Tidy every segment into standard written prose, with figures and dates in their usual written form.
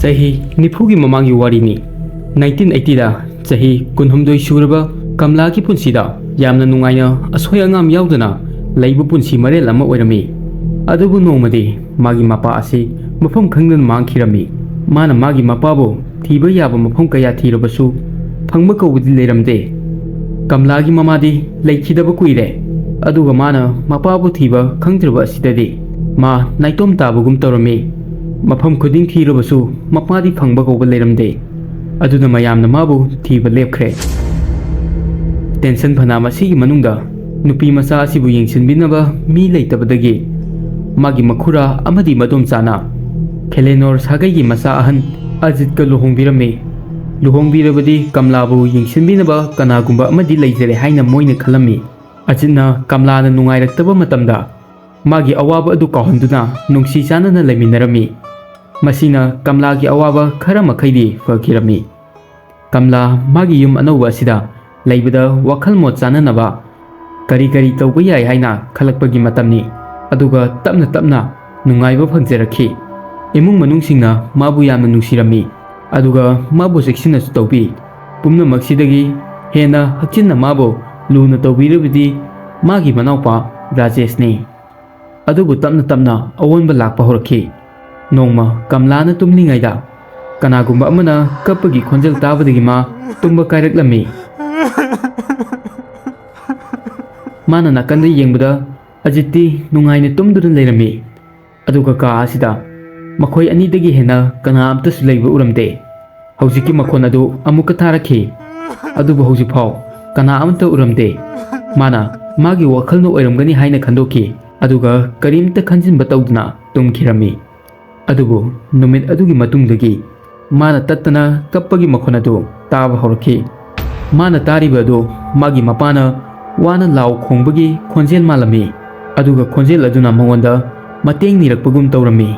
Chahi nifugi mamangi warini 1980 da chahi kunhumdoi suraba Kamla ki punsida yamna nungaina asoi angam yaudana laibu punsi marel ama oirami adubu nongmadi magi mapa asi mafam khangdan mangkhirami mana magi mapabu thiba yaba mafam kaya thirabasu phangba kawdi leiramde Kamla gi mamadi leikhidaba kuire aduga mana mapabu thiba khangdraba asidadi ma naitom tabugum torami mafam khuding thirabasu mapadi phangba kawba leiramde aduna mayamna mabu thiba lepkhre tension phana masigi manungda nupi masa asibu yengsinbinaba mi leitabadagi magi makhura amadi madom chana Khelenor sagai gi masa ahan Ajit ka luhongbirame luhongbirabadi Kamlabu yengsinbinaba kanagumba amadi leijare haina moina khalami Ajitna Kamlana nungairataba matamda magi awaba adu kahunduna nungsi chanana leiminarami masina Kamla gi awaba khara makhaidi fakirami Kamla magi yum anauba asida laibada wakhal mot chananaba kari kari tawba yai haina khalakpagi matamni aduga tapna tapna nungaiba phangjarakhi imung manungsingna mabu yamna nungsirami aduga mabu seksina su tawbi pumna maksidagi hena hakchinna mabu luna tawbirabidi magi manaupa Rajeshni adubu tapna tapna awonba lakpa horakhi nongma Kamlana tumlingaida kanagumba amana kapagi khonjal tabadagi ma tumba kairaklami mana nakanda yengbada Ajiti nungaina tumduna leirami aduga ka asida makhoi anidagi hena kana amtasu leiba uramde haujiki makhon adu amuka tharakhi adubu haujifau kana amta uramde mana magi wakhalno oiramgani haina khandoki aduga karimta khanjinba tawduna tumkhirami adubu numit adugi matungdagi mana tattana kappagi makhon adu taba horaki mana tariba adu magi mapana wana law khongbagi khonjel malami aduga khonjel aduna mawanda mateng nirakpagum tawrami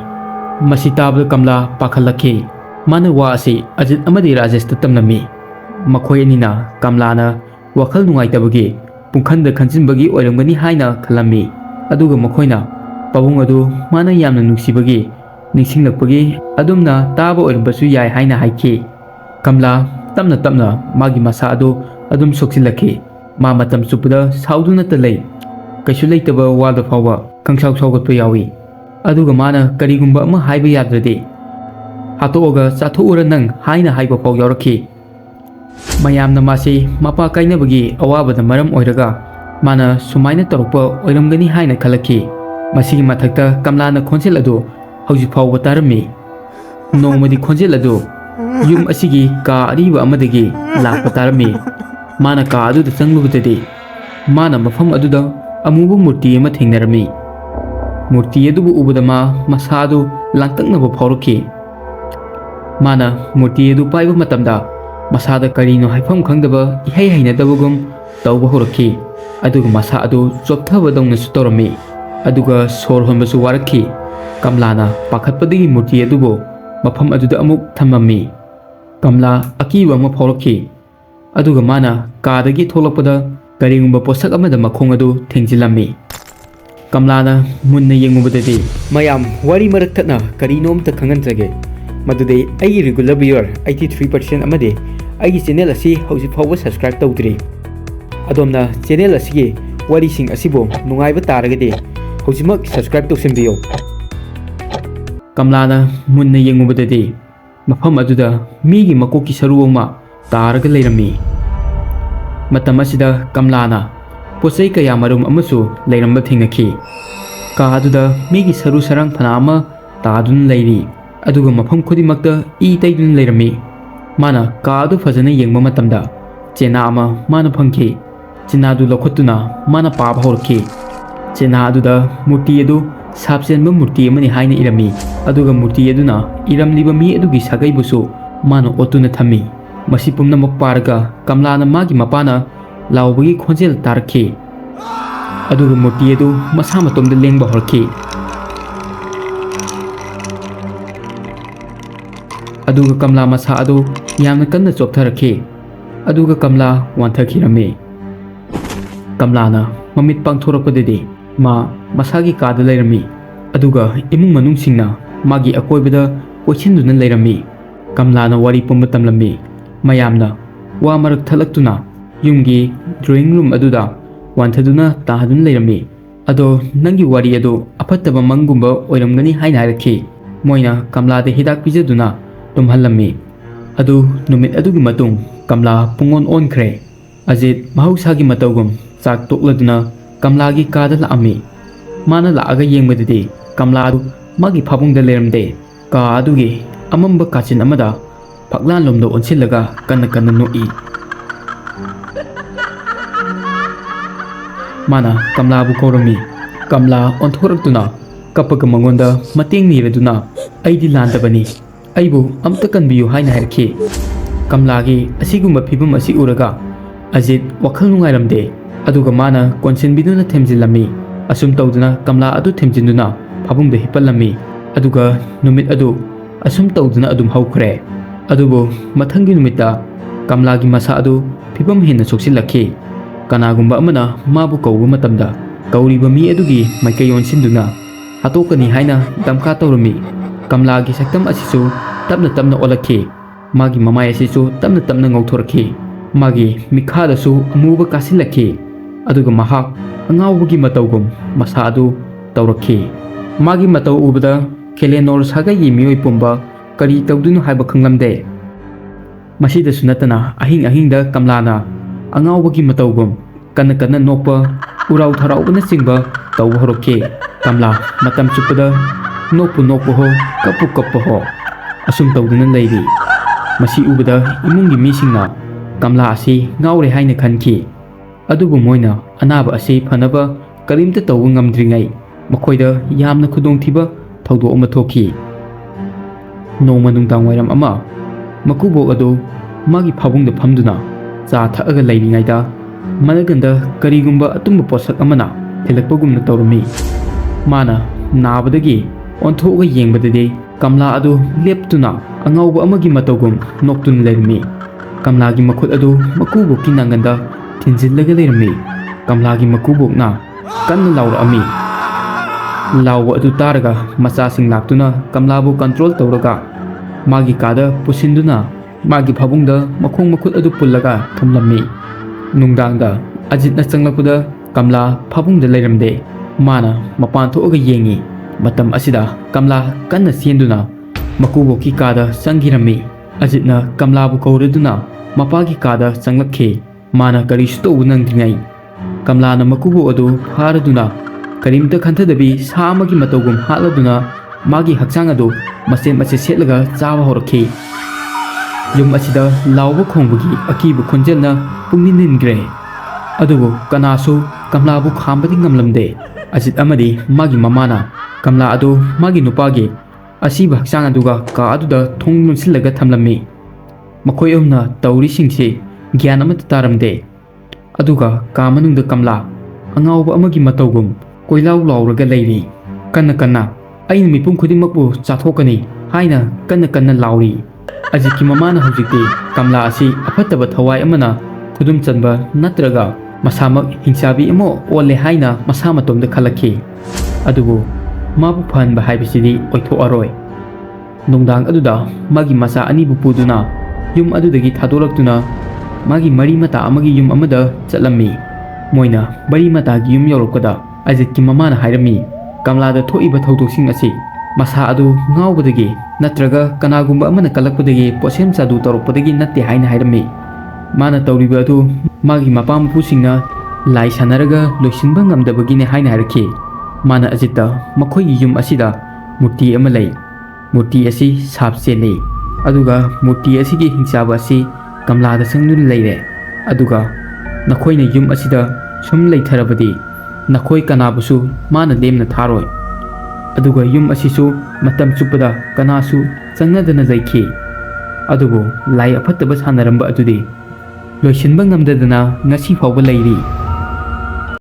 masi tabda Kamla pakhalakhi mana wa asi Ajit amadi Rajesh tamnami makhoi anina Kamlana wakhal nungaitabagi pungkhanda khanjinbagi oiramgani haina khalami aduga makhoina pabung adu mana yamna nuksibagi ningsinglakpagi adumna taba oirambasu yai haina haikhi Kamla tamna tamna magi masa adu adum soksilakhi ma matam chupda sauduna ta lei kaisu leitaba wada fawa kangsaw sawgatpa yawi aduga mana karigumba ama haiba yadrade hatoga chathoura nang haina haiba paw yarakhi mayamna masi mapa kainabagi awabada maram oiraga mana sumaina torokpa oiramgani haina khalakhi masigi mathakta Kamlana khonjel adu hauji fawba tarami nongmadi khonjel adu yum asigi ka ariba amadagi lakpa tarami mana ka aduda changlubadadi mana mafam aduda amubu murti ama thengnarami murti adubu ubada ma masadu langtaknaba phawrakhi mana murti adu paiba matamda masada karino haifam khangdaba ihai hainadabagum tawba horakhi aduga masa adu chopthabadongna su torami aduga sor honbasu warakhi Kamlana pakhatpadagi murti adubu mafam aduda amuk thamami Kamla akiba ama phawrakhi aduga mana kadagi tholakpada karigumba posak amada makhong adu thengjilami Kamlana munna yengubadadi mayam wari marakthana karinomta khanganjage madude ai regular viewer 83% amade ai channel asi hauji fawba subscribe tawdri adomna channel asigi wari sing asibo nungaiba taragade haujimak subscribe tawsimbiyo Kamlana munna yengubadadi mafam aduda migi makoki saruwama taraga leirami matam asida Kamlana posai kaya marum amasu leiramba thingnakhi ka aduda migi saru sarang phana ama tadun leiri aduga mafam khodimakta i taidun leirami mana ka adu fajana yengba matamda chena ama mana phangki chena du lokhotuna mana pa bhorki chena aduda murti adu sapsenba murti amani haina irami aduga murti aduna iramliba mi adugi sagai busu mana otuna thami masi pumnamak paraga Kamlana magi mapana lawbagi khonjel tarakhi aduga murti adu masa matomda lengba horki aduga Kamla masa adu yamna kanna choptharakhi aduga Kamla wanthakirami Kamlana mamit pangthorakpadadi ma masagi kada leirami aduga imung manungsingna magi akoibada koichenduna leirami Kamlana wari pumba tamlammi. Mayamna wa marak thalaktunna yumgi drawing room aduda wanthaduna tahadun leirami. Ado nangi wari adu apattaba mangumba oiramgani haina hairaki. Moina Kamlada hidak pijaduna tumhallammi. Adu numit adugi matung Kamla pungon onkhre. Ajit mahausagi matawgum chak tokladuna Kamlagi kada laami. Mana laaga yengmadadi Kamla adu magi phabungda leramde. Ka adugi amamba kachin amada paklan lomdo onsillaga kanna kanna noi. Mana Kamla bu korami. Kamla onthoraktuna kapaga mangonda mating niraduna aidi landabani. Aibu amta kanbiyu haina hairki. Kamlagi asigumba phibam asi uraga Ajit wakhal nungairamde. Aduga mana konsenbiduna themjilami. Asum tawduna Kamla adu themjinduna phabungda hipallami. Aduga numit adu asum tawduna adum haukhre. Adubu mathangi numita Kamlagi masa adu phibam henna soksilakhi. Kanagumba amana mabu kawba matamda kauriba mi adugi maikayon sinduna hatokani haina damka tawrami. Kamlagi saktam asisu tapna tapna olakhi. Magi mamai asisu tapna tapna ngauthoraki. Magi mikhadasu amuba kasilakhi. Aduga mahak angawgi matawgum masa adu tawrakhi. Magi mataw ubada Kelenor saga yemioi pumba kari tawdunu haiba khanglamde. Masida sunatana ahing ahingda Kamlana angawgi matawgum kana kana nokpa urau tharaubana singba tawba horokhi. Kamla matam chupada nokpu nokpu ho kapu kapu ho asum tawduna leiri. Masi ubada imungi misingna Kamla asi ngaure haina khanki. Adubu moina anaba asi phanaba karimta tawba ngamdringai makoida yamna khudongthiba thawdo ama thokhi. Noma nungdang wairam ama makubok adu magi phabungda phamduna cha thaaga leiringaida managanda karigumba atumba posak amana thilakpagumna tawrami. Mana nabadagi onthoga yengbadadi Kamla adu leptuna angawba amagi matawgum noktun leirmi. Kamlagi makhut adu makubok ki nanganda tinjillaga leirmi. Kamlagi makubokna kanna laurami. Lawa adu taraga masasing laktuna Kamlabu control tawraga magi kada pusinduna magi phabungda makhong makhut adu pullaga thamlammi. Nungdangda Ajitna changlakpada Kamla phabungda leiramde. Mana mapan thoga yengi. Matam asida Kamla kanna sienduna makuboki kada sanggirami. Ajitna Kamlabu kauraduna mapagi kada changlakhi. Mana karisu tawbu nangdringai. Kamlana makubo adu haraduna karimta khantadabi sa amagi matawgum haladuna magi hakchang adu mase mase setlaga chawa horakhi. Yum asida lawba khongbagi akibu khonjelna pungniningre. Adubu kanasu Kamlabu khambadi ngamlamde. Ajit amadi magi mamana Kamla adu magi nupagi asiba hakchang aduga ka aduda thong nunsillaga thamlammi. Makhoi amna tawri singsi gyan amata taramde. Aduga ka manungda Kamla angawba amagi matawgum koilaw lawraga leiri. Kanna kanna aina mipum khudingmakbu chathokani haina kanna kanna lawri. Ajitki mamana hujikti Kamla asi afataba thawai amana khudum chanba natraga masamak hingsabi amo ole haina masa matomda khalakhi. Adubu mabu phanba haibisidi oithoaroi. Nungdang aduda magi masa anibu puduna yum adudagi thadolaktuna magi mari mata amagi yum amada chatlammi. Moina bari mata gi yum yorokada Ajitki mamana hairami Kamlada thoiba thawdoksing asi masa adu ngawbadagi natraga kanagumba amana kalakpadagi posem chadu torokpadagi natte haina hairami. Mana tawriba adu magi mapam pusingna lai sanaraga loisinba ngamdabagine haina hairaki. Mana Ajita makhoi yum asida murti ama lei. Murti asi sapse lei. Aduga murti asigi hingsaba asi Kamlada sangnun leire. Aduga nakhoina yum asida sum leitharabadi nakhoi kanabusu mana lemna tharoi. Aduga yum asisu matam chupada kanasu changnadana leikhi. Adubu lai afataba sanaramba adudi loisinba ngamdadana ngasi fawba leiri.